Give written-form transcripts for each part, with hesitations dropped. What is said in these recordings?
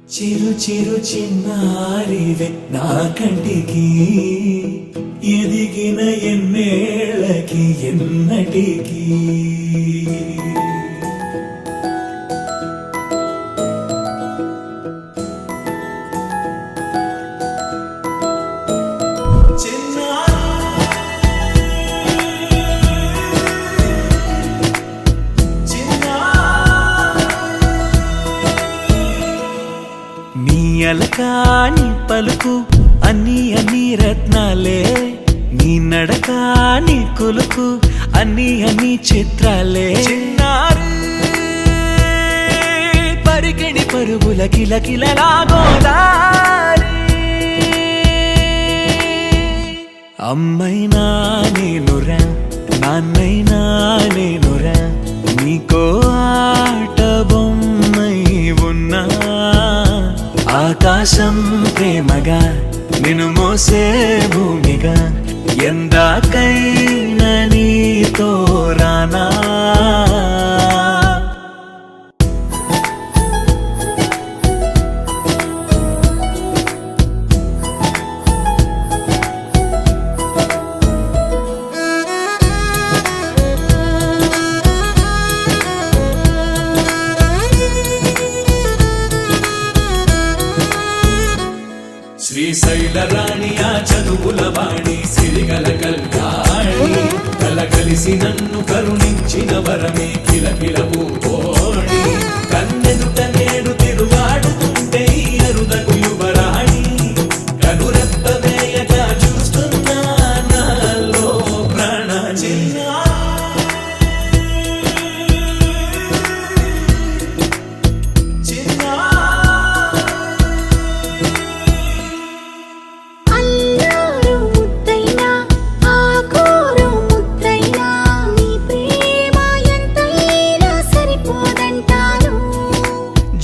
చిరు చిరు చిన్నారివే నా కంటికి ఎదిగిన ఎన్నేళ్ళకి ఎన్నటికి అలకాని పలుకు అన్ని అన్ని రత్నాలే నీ నడకాని కులుకు అన్ని అన్ని చిత్రాలే చిన్నారు పరికిణి పరుగుల కిలకిలలాగోదారి అమ్మైనా నేనురా నాన్నైనా నేనురా నీకో ఆట బొమ్మై ఉన్నా ఆకాశం ప్రేమగా నిన్ను మోసే భూమిగా ఎందాకైనా నీతో రానా శ్రీశైల రాణి ఆ చదువుల వాణి సిరిగల కల్యాణి కలగలిసి నన్ను కరుణించిన వరమే కిలకిలవు కోణి కన్నెదుట నేడు తిరుగాడుతుంటే అరుదకు యువరాణి కనురెప్ప వేయగా చూస్తున్నా నాలో ప్రాణ చిన్న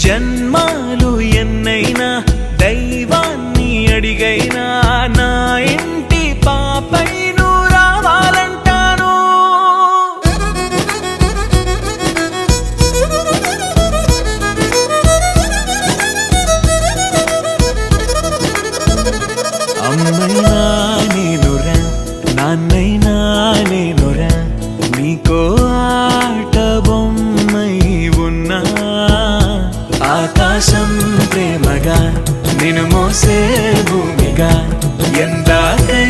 జన్మాలు ఎన్నైనా దైవాన్ని అడిగైనా నా ఇంటి పాపై నువ్వు రావాలంటాను అమ్మైనా నేనురా నాన్నైనా నేనురా నీకో ఆట బొమ్మై ఉన్నా ఆకాశం ప్రేమగా నిన్ను మోసే భూమిగా ఎందాకై